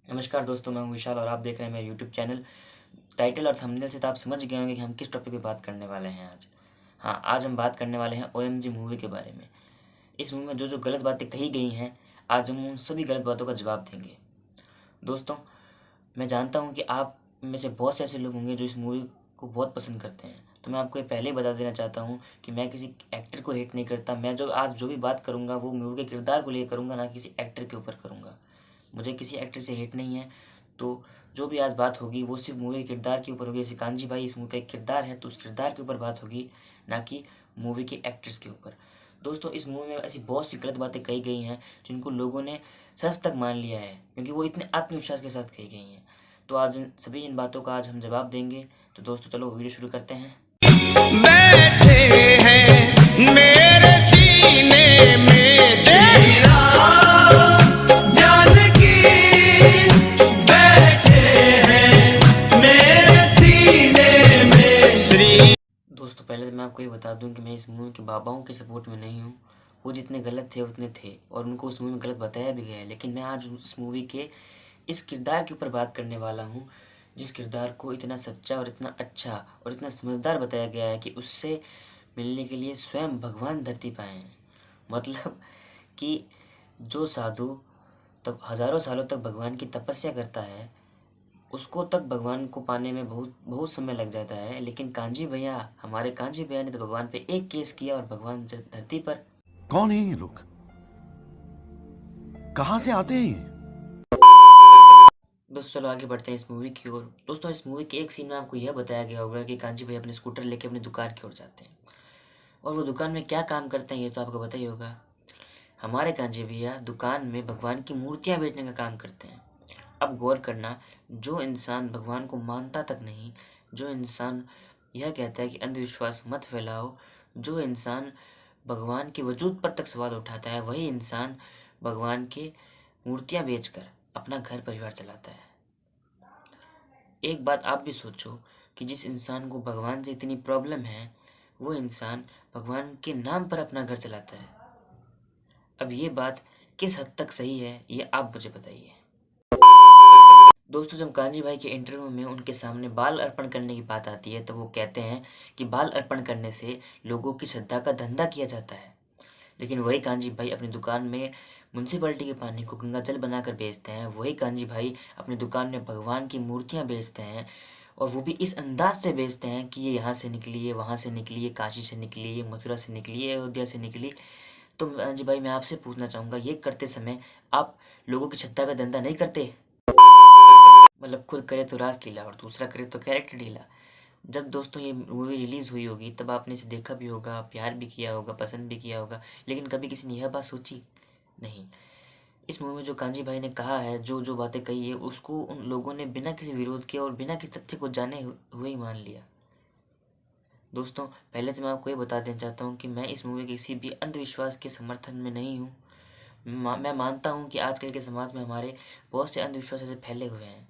नमस्कार दोस्तों, मैं हूं विशाल और आप देख रहे हैं मेरा यूट्यूब चैनल। टाइटल और थंबनेल से तो आप समझ गए होंगे कि हम किस टॉपिक पे बात करने वाले हैं आज। हाँ, आज हम बात करने वाले हैं OMG मूवी के बारे में। इस मूवी में जो जो गलत बातें कही गई हैं, आज हम उन सभी गलत बातों का जवाब देंगे। दोस्तों, मैं जानता हूँ कि आप में से बहुत से ऐसे लोग होंगे जो इस मूवी को बहुत पसंद करते हैं। तो मैं आपको ये पहले ही बता देना चाहता हूँ कि मैं किसी एक्टर को हेट नहीं करता। मैं आज जो भी बात करूँगा वो मूवी के किरदार को लेकर करूँगा, ना किसी एक्टर के ऊपर करूँगा। मुझे किसी एक्टर से हेट नहीं है। तो जो भी आज बात होगी वो सिर्फ मूवी के किरदार के ऊपर होगी। जैसे कांजी भाई इस मूवी का एक किरदार है, तो उस किरदार के ऊपर बात होगी, ना कि मूवी के एक्टर्स के ऊपर। दोस्तों, इस मूवी में ऐसी बहुत सी गलत बातें कही गई हैं जिनको लोगों ने सच तक मान लिया है, क्योंकि वो इतने आत्मविश्वास के साथ कही गई हैं। तो आज सभी इन बातों का आज हम जवाब देंगे। तो दोस्तों, चलो वीडियो शुरू करते हैं। बैठे हैं मेरे सीने में तेरी जानकी, बैठे हैं मेरे सीने में श्री। दोस्तों, पहले तो मैं आपको ये बता दूं कि मैं इस मूवी के बाबाओं के सपोर्ट में नहीं हूँ। वो जितने गलत थे उतने थे और उनको उस मूवी में गलत बताया भी गया है। लेकिन मैं आज उस मूवी के इस किरदार के ऊपर बात करने वाला हूँ, जिस किरदार को इतना सच्चा और इतना अच्छा और इतना समझदार बताया गया है कि उससे मिलने के लिए स्वयं भगवान धरती पर आए हैं। मतलब कि जो साधु तब हजारों सालों तक भगवान की तपस्या करता है, उसको तक भगवान को पाने में बहुत बहुत समय लग जाता है। लेकिन कांजी भैया, हमारे कांजी भैया ने तो भगवान पे एक केस किया और भगवान धरती पर। कौन है ये लोग? कहां से आते हैं ये? दोस्तों, चलो आगे बढ़ते हैं इस मूवी की ओर। दोस्तों, इस मूवी के एक सीन में आपको यह बताया गया होगा कि कांजी भैया अपने स्कूटर लेके अपनी दुकान की ओर जाते हैं। और वो दुकान में क्या काम करते हैं ये तो आपको पता ही होगा। हमारे कांजी भैया दुकान में भगवान की मूर्तियां बेचने का काम करते हैं। अब गौर करना, जो इंसान भगवान को मानता तक नहीं, जो इंसान यह कहता है कि अंधविश्वास मत फैलाओ, जो इंसान भगवान के वजूद पर तक सवाल उठाता है, वही इंसान भगवान के मूर्तियां बेचकर अपना घर परिवार चलाता है। एक बात आप भी सोचो कि जिस इंसान को भगवान से इतनी प्रॉब्लम है, वो इंसान भगवान के नाम पर अपना घर चलाता है। अब ये बात किस हद तक सही है, ये आप मुझे बताइए। दोस्तों, जब कांजी भाई के इंटरव्यू में उनके सामने बाल अर्पण करने की बात आती है, तो वो कहते हैं कि बाल अर्पण करने से लोगों की श्रद्धा का धंधा किया जाता है। लेकिन वही कांजी भाई अपनी दुकान में म्यूनसिपैलिटी के पानी को गंगा जल बनाकर बेचते हैं। वही कांजी भाई अपनी दुकान में भगवान की मूर्तियां बेचते हैं, और वो भी इस अंदाज से बेचते हैं कि ये यहाँ से निकली है, वहाँ से निकली है, काशी से निकली है, मथुरा से निकली है, अयोध्या से निकली। तो कांजी भाई, मैं आपसे पूछना चाहूँगा, ये करते समय आप लोगों की श्रद्धा का धंधा नहीं करते? मतलब खुद करे तो रास लीला और दूसरा करे तो कैरेक्टर ढीला। जब दोस्तों ये मूवी रिलीज़ हुई होगी तब आपने इसे देखा भी होगा, प्यार भी किया होगा, पसंद भी किया होगा। लेकिन कभी किसी ने यह बात सोची नहीं। इस मूवी में जो कांजी भाई ने कहा है, जो जो बातें कही है, उसको उन लोगों ने बिना किसी विरोध के और बिना किसी तथ्य को जाने हुए ही मान लिया। दोस्तों, पहले तो मैं आपको ये बता देना चाहता हूँ कि मैं इस मूवी के किसी भी अंधविश्वास के समर्थन में नहीं हूँ। मैं मानता हूँ कि आजकल के समाज में हमारे बहुत से अंधविश्वास ऐसे फैले हुए हैं,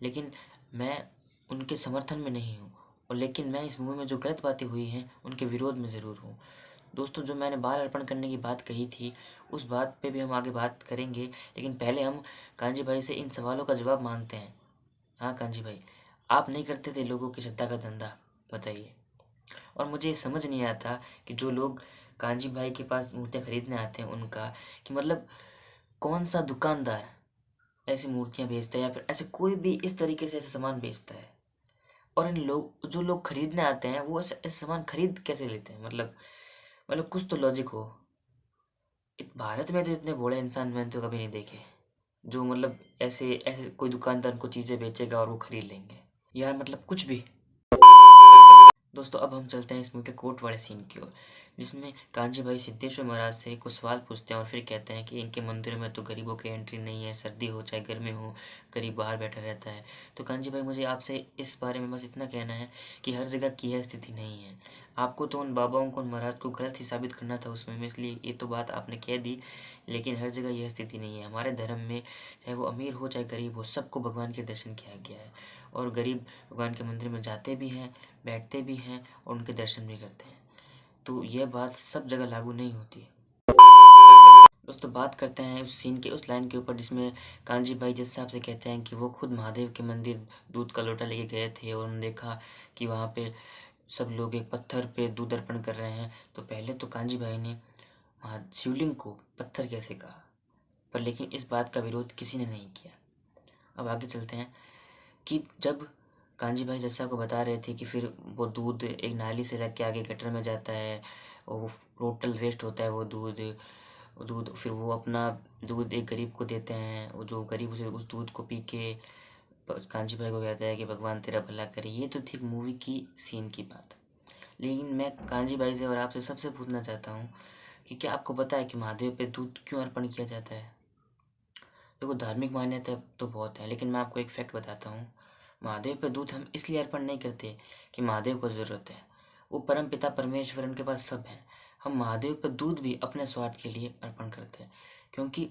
लेकिन मैं उनके समर्थन में नहीं हूँ। और लेकिन मैं इस मूवी में जो गलत बातें हुई हैं उनके विरोध में ज़रूर हूँ। दोस्तों, जो मैंने बाल अर्पण करने की बात कही थी, उस बात पे भी हम आगे बात करेंगे। लेकिन पहले हम कांजी भाई से इन सवालों का जवाब मांगते हैं। हाँ कांजी भाई, आप नहीं करते थे लोगों की श्रद्धा का धंधा? बताइए। और मुझे ये समझ नहीं आता कि जो लोग कांजी भाई के पास मूर्तियाँ खरीदने आते हैं उनका, कि मतलब कौन सा दुकानदार ऐसी मूर्तियाँ बेचता है या फिर ऐसे कोई भी इस तरीके से ऐसे सामान बेचता है। और इन लोग जो लोग खरीदने आते हैं वो ऐसे ऐसे सामान खरीद कैसे लेते हैं? मतलब कुछ तो लॉजिक हो। भारत में तो इतने भोले इंसान मैंने तो कभी नहीं देखे, जो मतलब ऐसे ऐसे कोई दुकानदार को चीज़ें बेचेगा और वो खरीद लेंगे। यार मतलब कुछ भी। दोस्तों, अब हम चलते हैं इस मूवी के कोर्ट वाले सीन की ओर, जिसमें कांजी भाई सिद्धेश्वर महाराज से कुछ सवाल पूछते हैं और फिर कहते हैं कि इनके मंदिर में तो गरीबों की एंट्री नहीं है, सर्दी हो चाहे गर्मी हो, गरीब बाहर बैठा रहता है। तो कांजी भाई, मुझे आपसे इस बारे में बस इतना कहना है कि हर जगह की यह स्थिति नहीं है। आपको तो उन बाबाओं को, उन महाराज को गलत ही साबित करना था उसमें में, इसलिए ये तो बात आपने कह दी। लेकिन हर जगह यह स्थिति नहीं है। हमारे धर्म में चाहे वो अमीर हो चाहे गरीब हो, सबको भगवान के दर्शन किया गया है। और गरीब भगवान के मंदिर में जाते भी हैं, बैठते भी हैं और उनके दर्शन भी करते हैं। तो यह बात सब जगह लागू नहीं होती है। दोस्तों बात करते हैं उस सीन के, उस लाइन के ऊपर जिसमें कांजी भाई जिस हिसाब से कहते हैं कि वो खुद महादेव के मंदिर दूध का लोटा लेके गए थे और उन्होंने देखा कि वहाँ पे सब लोग एक पत्थर पे दूध अर्पण कर रहे हैं। तो पहले तो कांजी भाई ने वहाँ शिवलिंग को पत्थर कैसे कहा, पर लेकिन इस बात का विरोध किसी ने नहीं किया। अब आगे चलते हैं कि जब कांजी भाई जैसा को बता रहे थे कि फिर वो दूध एक नाली से लग के आगे गटर में जाता है और वो टोटल वेस्ट होता है वो दूध फिर वो अपना दूध एक गरीब को देते हैं, वो जो गरीब उसे उस दूध को पी के कांजी भाई को कहता है कि भगवान तेरा भला करे। ये तो थी मूवी की सीन की बात, लेकिन मैं कांजी भाई से और आपसे सबसे पूछना चाहता हूँ कि क्या आपको पता है कि महादेव पे दूध क्यों अर्पण किया जाता है? देखो धार्मिक मान्यता तो बहुत है, लेकिन मैं आपको एक फैक्ट बताता हूँ। महादेव पे दूध हम इसलिए अर्पण नहीं करते कि महादेव को ज़रूरत है, वो परम पिता परमेश्वर उनके पास सब है। हम महादेव पे दूध भी अपने स्वार्थ के लिए अर्पण करते हैं, क्योंकि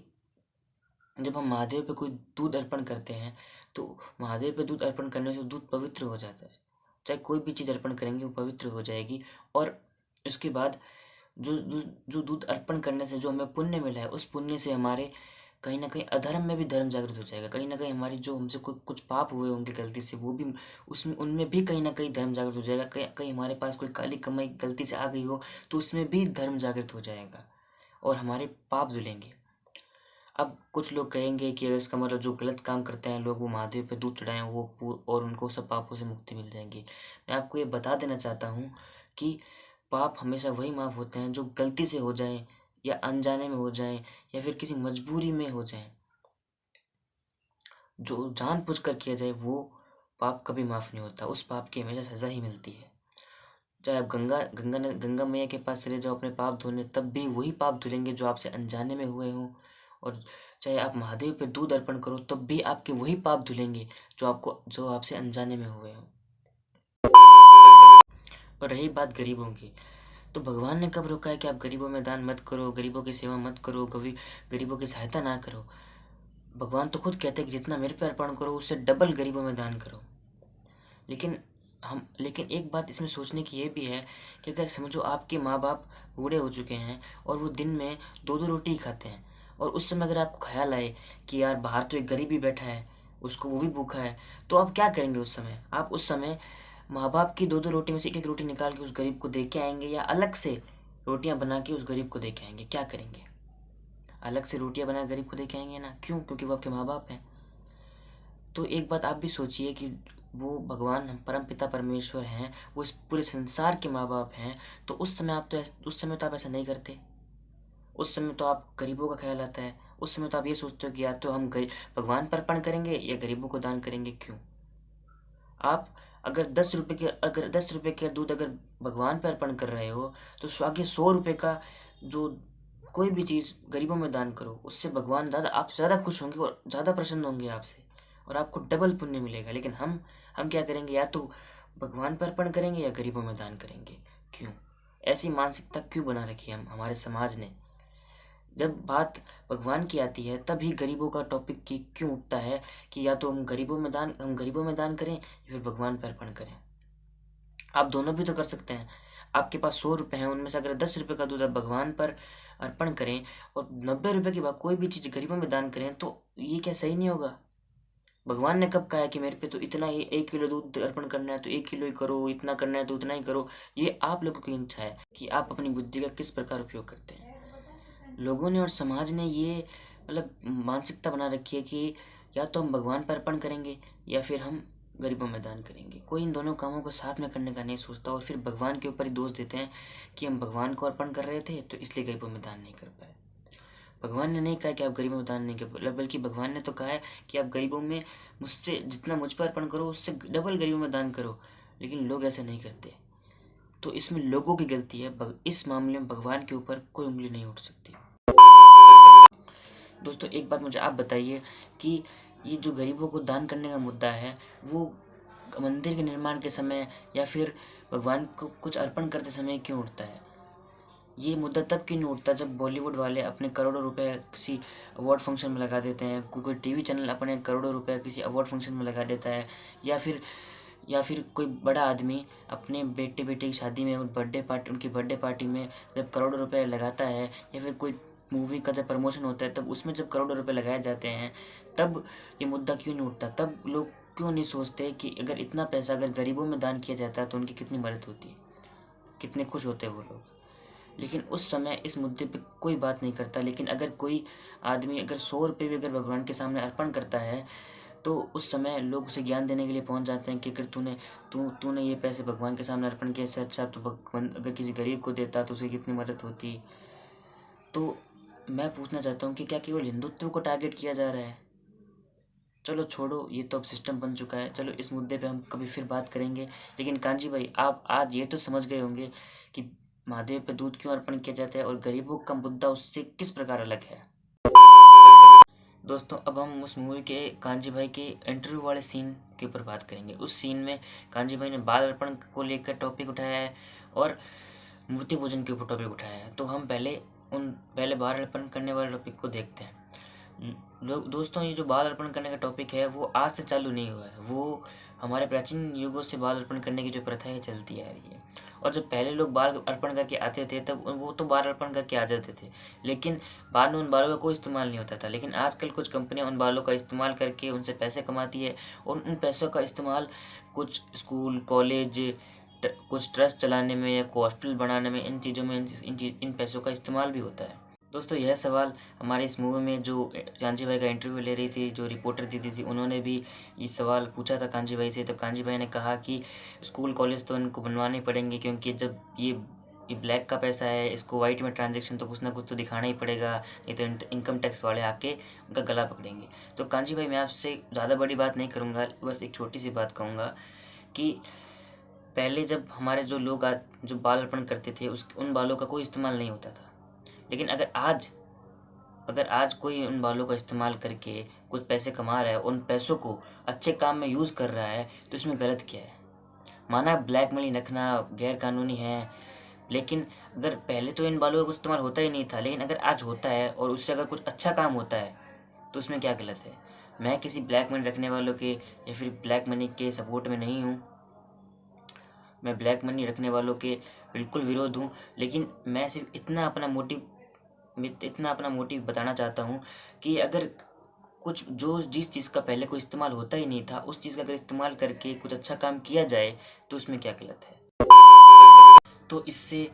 जब हम महादेव पे कोई दूध अर्पण करते हैं तो महादेव पे दूध अर्पण करने से दूध पवित्र हो जाता है। चाहे कोई भी चीज़ अर्पण करेंगे वो पवित्र हो जाएगी, और उसके बाद जो दूध अर्पण करने से जो हमें पुण्य मिला है, उस पुण्य से हमारे कहीं ना कहीं अधर्म में भी धर्म जागृत हो जाएगा। कहीं ना कहीं हमारी जो हमसे कुछ पाप हुए होंगे गलती से, वो भी उसमें उनमें भी कहीं ना कहीं धर्म जागृत हो जाएगा। कहीं कहीं हमारे पास कोई काली कमाई गलती से आ गई हो तो उसमें भी धर्म जागृत हो जाएगा और हमारे पाप धुलेंगे। अब कुछ लोग कहेंगे कि अगर इसका मतलब जो गलत काम करते हैं लोग वो महादेव पे दूध चढ़ाएं और उनको सब पापों से मुक्ति मिल जाएगी। मैं आपको ये बता देना चाहता हूँ कि पाप हमेशा वही माफ़ होते हैं जो गलती से हो जाएं या अनजाने में हो जाएं या फिर किसी मजबूरी में हो जाएं। जो जानबूझकर किया जाए वो पाप कभी माफ़ नहीं होता, उस पाप की हमेशा सज़ा ही मिलती है। चाहे आप गंगा मैया के पास चले जाओ अपने पाप धोने, तब भी वही पाप धुलेंगे जो आपसे अनजाने में हुए हों। और चाहे आप महादेव पे दूध अर्पण करो तब भी आपके वही पाप धुलेंगे जो आपसे अनजाने में हुए हों। और रही बात गरीबों की, तो भगवान ने कब रोका है कि आप गरीबों में दान मत करो, गरीबों की सेवा मत करो, कभी गरीबों की सहायता ना करो? भगवान तो खुद कहते हैं कि जितना मेरे पे अर्पण करो उससे डबल गरीबों में दान करो। लेकिन एक बात इसमें सोचने की ये भी है कि अगर समझो आपके माँ बाप बूढ़े हो चुके हैं और वो दिन में 2-2 रोटी ही खाते हैं, और उस समय अगर आपको ख्याल आए कि यार बाहर तो एक गरीब ही बैठा है, उसको वो भी भूखा है, तो आप क्या करेंगे उस समय? आप उस समय माँ बाप की 2-2 रोटी में से एक रोटी निकाल के उस गरीब को दे के आएंगे या अलग से रोटियां बना के उस गरीब को दे के आएंगे? क्या करेंगे? अलग से रोटियां बना गरीब को दे के आएंगे ना। क्यों? क्योंकि वो आपके माँ बाप हैं। तो एक बात आप भी सोचिए कि वो भगवान हम परम पिता परमेश्वर हैं, वो इस पूरे संसार के माँ बाप हैं, तो उस समय आप ऐसा नहीं करते। उस समय तो आप गरीबों का ख्याल आता है। उस समय तो आप ये सोचते हो कि या तो हम भगवान पर अर्पण करेंगे या गरीबों को दान करेंगे। क्यों? आप अगर 10 रुपये का दूध अगर भगवान पर अर्पण कर रहे हो तो आगे 100 रुपये का जो कोई भी चीज़ गरीबों में दान करो, उससे भगवान आपसे ज़्यादा खुश होंगे और ज़्यादा प्रसन्न होंगे आपसे, और आपको डबल पुण्य मिलेगा। लेकिन हम क्या करेंगे? या तो भगवान पर अर्पण करेंगे या गरीबों में दान करेंगे। क्यों? ऐसी मानसिकता क्यों बना रखी है हमारे समाज ने? जब बात भगवान की आती है तभी गरीबों का टॉपिक क्यों उठता है कि या तो हम गरीबों में दान करें या फिर भगवान पर अर्पण करें? आप दोनों भी तो कर सकते हैं। आपके पास 100 रुपये हैं, उनमें से अगर 10 रुपये का दूध आप भगवान पर अर्पण करें और 90 रुपये की बात कोई भी चीज़ गरीबों में दान करें, तो ये क्या सही नहीं होगा? भगवान ने कब कहा है कि मेरे पे तो इतना ही 1 किलो दूध अर्पण करना है तो 1 किलो ही करो, इतना करना है तो उतना ही करो? ये आप लोगों की इच्छा है कि आप अपनी बुद्धि का किस प्रकार उपयोग करते हैं। लोगों ने और समाज ने ये मानसिकता बना रखी है कि या तो हम भगवान पर अर्पण करेंगे या फिर हम गरीबों में दान करेंगे। कोई इन दोनों कामों को साथ में करने का नहीं सोचता और फिर भगवान के ऊपर ही दोष देते हैं कि हम भगवान को अर्पण कर रहे थे तो इसलिए गरीबों में दान नहीं कर पाए। भगवान ने नहीं कहा कि आप गरीबों में दान नहीं कर, बल्कि भगवान ने तो कहा है कि आप गरीबों में मुझसे जितना मुझ पर अर्पण करो उससे डबल गरीबों में दान करो। लेकिन लोग ऐसा नहीं करते, तो इसमें लोगों की गलती है। इस मामले में भगवान के ऊपर कोई उंगली नहीं उठ सकती। दोस्तों एक बात मुझे आप बताइए कि ये जो गरीबों को दान करने का मुद्दा है वो मंदिर के निर्माण के समय या फिर भगवान को कुछ अर्पण करते समय क्यों उठता है? ये मुद्दा तब क्यों नहीं उठता जब बॉलीवुड वाले अपने करोड़ों रुपए किसी अवार्ड फंक्शन में लगा देते हैं, कोई टीवी चैनल अपने करोड़ों रुपए किसी अवार्ड फंक्शन में लगा देता है, या फिर कोई बड़ा आदमी अपने बेटे की शादी में उनकी बर्थडे पार्टी में जब करोड़ों रुपए लगाता है, या फिर कोई मूवी का जब प्रमोशन होता है तब उसमें जब करोड़ों रुपए लगाए जाते हैं, तब ये मुद्दा क्यों नहीं उठता? तब लोग क्यों नहीं सोचते कि अगर इतना पैसा अगर गरीबों में दान किया जाता है तो उनकी कितनी मदद होती, कितने खुश होते वो लोग। लेकिन उस समय इस मुद्दे पे कोई बात नहीं करता। लेकिन अगर कोई आदमी अगर 100 रुपये भी अगर भगवान के सामने अर्पण करता है तो उस समय लोग उसे ज्ञान देने के लिए पहुंच जाते हैं कि अगर तूने ये पैसे भगवान के सामने अर्पण किए, इससे अच्छा तो भगवान अगर किसी गरीब को देता तो उसे कितनी मदद होती। तो मैं पूछना चाहता हूँ कि क्या केवल हिंदुत्व को टारगेट किया जा रहा है? चलो छोड़ो, ये तो अब सिस्टम बन चुका है। चलो इस मुद्दे पे हम कभी फिर बात करेंगे। लेकिन कांजी भाई, आप आज ये तो समझ गए होंगे कि महादेव पे दूध क्यों अर्पण किया जाता है और गरीबों का मुद्दा उससे किस प्रकार अलग है। दोस्तों, अब हम उस मूवी के कांजी भाई के इंटरव्यू वाले सीन के ऊपर बात करेंगे। उस सीन में कांजी भाई ने बाल अर्पण को लेकर टॉपिक उठाया है और मूर्ति पूजन के ऊपर टॉपिक उठाया है। तो हम पहले बाल अर्पण करने वाले टॉपिक को देखते हैं। दोस्तों, ये जो बाल अर्पण करने का टॉपिक है वो आज से चालू नहीं हुआ है, वो हमारे प्राचीन युगों से बाल अर्पण करने की जो प्रथा है चलती आ रही है। और जब पहले लोग बाल अर्पण करके आते थे तब वो तो बाल अर्पण करके आ जाते थे, लेकिन बाद में उन बालों का कोई इस्तेमाल नहीं होता था। लेकिन आजकल कुछ कंपनियां उन बालों का इस्तेमाल करके उनसे पैसे कमाती है और उन पैसों का इस्तेमाल कुछ स्कूल, कॉलेज, कुछ ट्रस्ट चलाने में या हॉस्पिटल बनाने में, इन चीज़ों में इन पैसों का इस्तेमाल भी होता है। दोस्तों, यह सवाल हमारे इस मूवी में जो कांजी भाई का इंटरव्यू ले रही थी, जो रिपोर्टर दीदी थी, उन्होंने भी ये सवाल पूछा था कांजी भाई से। तब कांजी भाई ने कहा कि स्कूल कॉलेज तो इनको बनवाने पड़ेंगे, क्योंकि जब ये ब्लैक का पैसा है, इसको वाइट में ट्रांजैक्शन तो कुछ ना कुछ तो दिखाना ही पड़ेगा, नहीं तो इनकम टैक्स वाले आके उनका गला पकड़ेंगे। तो कांजी भाई, मैं आपसे ज़्यादा बड़ी बात नहीं करूँगा, बस एक छोटी सी बात कहूँगा कि पहले जब हमारे जो लोग जो बाल अर्पण करते थे उन बालों का कोई इस्तेमाल नहीं होता था। लेकिन अगर आज कोई उन बालों का इस्तेमाल करके कुछ पैसे कमा रहा है, उन पैसों को अच्छे काम में यूज़ कर रहा है, तो इसमें गलत क्या है? माना ब्लैक मनी रखना गैर कानूनी है, लेकिन अगर पहले तो इन बालों का इस्तेमाल होता ही नहीं था, लेकिन अगर आज होता है और उससे अगर कुछ अच्छा काम होता है तो उसमें क्या गलत है? मैं किसी ब्लैक मनी रखने वालों के या फिर ब्लैक मनी के सपोर्ट में नहीं हूँ, मैं ब्लैक मनी रखने वालों के बिल्कुल विरोध हूँ। लेकिन मैं सिर्फ इतना अपना मोटिव बताना चाहता हूँ कि अगर जिस चीज़ का पहले कोई इस्तेमाल होता ही नहीं था, उस चीज़ का अगर इस्तेमाल करके कुछ अच्छा काम किया जाए तो उसमें क्या गलत है? तो इससे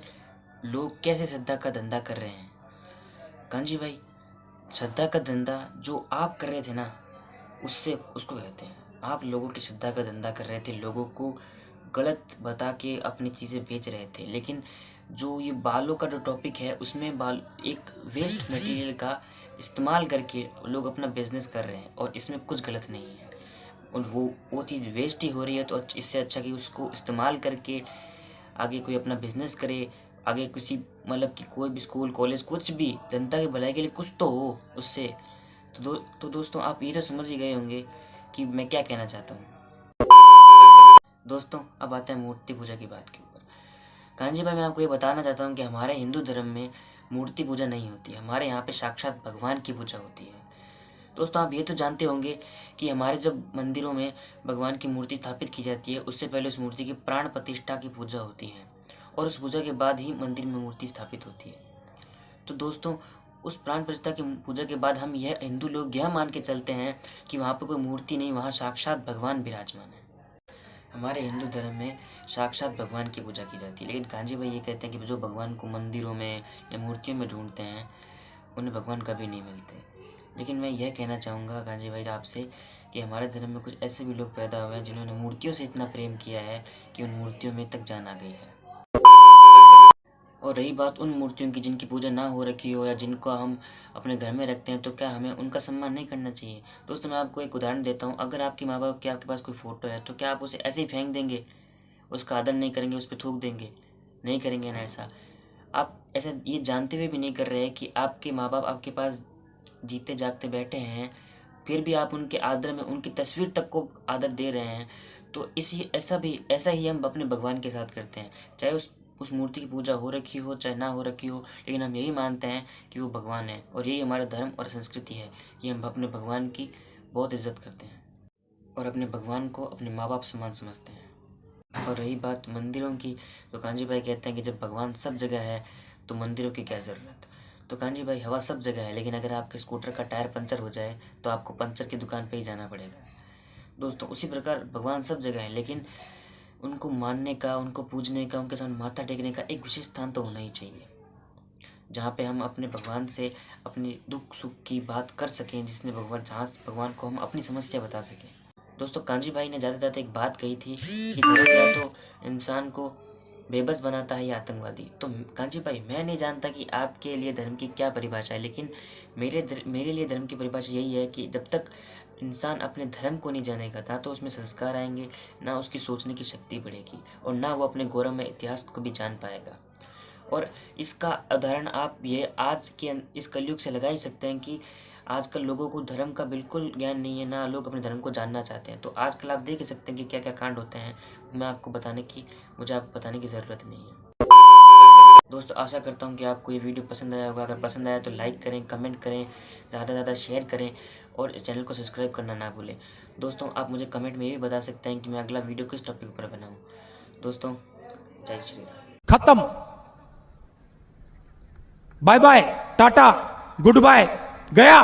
लोग कैसे श्रद्धा का धंधा कर रहे हैं? कांजी भाई, श्रद्धा का धंधा जो आप कर रहे थे ना, उसको कहते हैं, आप लोगों की श्रद्धा का धंधा कर रहे थे, लोगों को गलत बता के अपनी चीज़ें बेच रहे थे। लेकिन जो ये बालों का जो टॉपिक है, उसमें एक वेस्ट मटेरियल का इस्तेमाल करके लोग अपना बिजनेस कर रहे हैं और इसमें कुछ गलत नहीं है। और वो चीज़ वेस्ट ही हो रही है, तो इससे अच्छा कि उसको इस्तेमाल करके आगे कोई अपना बिजनेस करे, आगे किसी मतलब कि कोई भी स्कूल, कॉलेज, कुछ भी जनता की भलाई के लिए कुछ तो हो उससे। तो दोस्तों, आप ये तो समझ ही गए होंगे कि मैं क्या कहना चाहता हूँ। दोस्तों, अब आते हैं मूर्ति पूजा की बात के ऊपर। कांजी भाई, मैं आपको ये बताना चाहता हूँ कि हमारे हिंदू धर्म में मूर्ति पूजा नहीं होती है, हमारे यहाँ पे साक्षात भगवान की पूजा होती है। दोस्तों, आप ये तो जानते होंगे कि हमारे जब मंदिरों में भगवान की मूर्ति स्थापित की जाती है, उससे पहले उस मूर्ति की प्राण प्रतिष्ठा की पूजा होती है और उस पूजा के बाद ही मंदिर में मूर्ति स्थापित होती है। तो दोस्तों, उस प्राण प्रतिष्ठा की पूजा के बाद हम हिंदू लोग यह मान के चलते हैं कि वहाँ पर कोई मूर्ति नहीं, वहाँ साक्षात भगवान विराजमान है। हमारे हिंदू धर्म में साक्षात भगवान की पूजा की जाती है। लेकिन कांजी भाई ये कहते हैं कि जो भगवान को मंदिरों में या मूर्तियों में ढूंढते हैं, उन्हें भगवान कभी नहीं मिलते। लेकिन मैं यह कहना चाहूँगा कांजी भाई आपसे कि हमारे धर्म में कुछ ऐसे भी लोग पैदा हुए हैं जिन्होंने मूर्तियों से इतना प्रेम किया है कि उन मूर्तियों में तक जान आ गई है। और रही बात उन मूर्तियों की जिनकी पूजा ना हो रखी हो या जिनको हम अपने घर में रखते हैं, तो क्या हमें उनका सम्मान नहीं करना चाहिए? दोस्तों, मैं आपको एक उदाहरण देता हूँ। अगर आपके माँ बाप की आपके पास कोई फ़ोटो है, तो क्या आप उसे ऐसे ही फेंक देंगे, उसका आदर नहीं करेंगे, उस पर थूक देंगे? नहीं करेंगे ना। ऐसा आप ऐसा ये जानते हुए भी नहीं कर रहे हैं कि आपके माँ बाप आपके पास जीते जागते बैठे हैं, फिर भी आप उनके आदर में उनकी तस्वीर तक को आदर दे रहे हैं। तो ऐसा ही हम अपने भगवान के साथ करते हैं, चाहे उस मूर्ति की पूजा हो रखी हो चाहे ना हो रखी हो, लेकिन हम यही मानते हैं कि वो भगवान है। और यही हमारा धर्म और संस्कृति है कि हम अपने भगवान की बहुत इज्जत करते हैं और अपने भगवान को अपने माँ बाप समान समझते हैं। और रही बात मंदिरों की, तो कांजी भाई कहते हैं कि जब भगवान सब जगह है तो मंदिरों की क्या ज़रूरत। तो कांजी भाई हवा सब जगह है, लेकिन अगर आपके स्कूटर का टायर पंचर हो जाए तो आपको पंचर की दुकान पे ही जाना पड़ेगा। दोस्तों उसी प्रकार भगवान सब जगह है, लेकिन उनको मानने का, उनको पूजने का, उनके सामने माथा टेकने का एक विशेष स्थान तो होना ही चाहिए, जहाँ पे हम अपने भगवान से अपनी दुख सुख की बात कर सकें, जिसने जहाँ भगवान को हम अपनी समस्या बता सकें। दोस्तों कांजी भाई ने जाते जाते एक बात कही थी कि धर्म या तो इंसान को बेबस बनाता है या आतंकवादी। तो कांजी भाई, मैं नहीं जानता कि आपके लिए धर्म की क्या परिभाषा है, लेकिन मेरे लिए धर्म की परिभाषा यही है कि जब तक इंसान अपने धर्म को नहीं जानेगा, ना तो उसमें संस्कार आएंगे, ना उसकी सोचने की शक्ति बढ़ेगी, और ना वो अपने गौरवमय इतिहास को कभी जान पाएगा। और इसका उदाहरण आप ये आज के इस कलयुग से लगा ही सकते हैं कि आजकल लोगों को धर्म का बिल्कुल ज्ञान नहीं है, ना लोग अपने धर्म को जानना चाहते हैं। तो आजकल आप देख सकते हैं कि क्या क्या कांड होते हैं। मुझे आपको बताने की ज़रूरत नहीं है। दोस्तों आशा करता हूँ कि आपको ये वीडियो पसंद आया होगा। अगर पसंद आया तो लाइक करें, कमेंट करें, ज़्यादा से ज़्यादा शेयर करें, और इस चैनल को सब्सक्राइब करना ना भूलें। दोस्तों आप मुझे कमेंट में ये भी बता सकते हैं कि मैं अगला वीडियो किस टॉपिक पर बनाऊँ। दोस्तों जय श्री राम। खत्म, bye bye, tata, good bye, गया।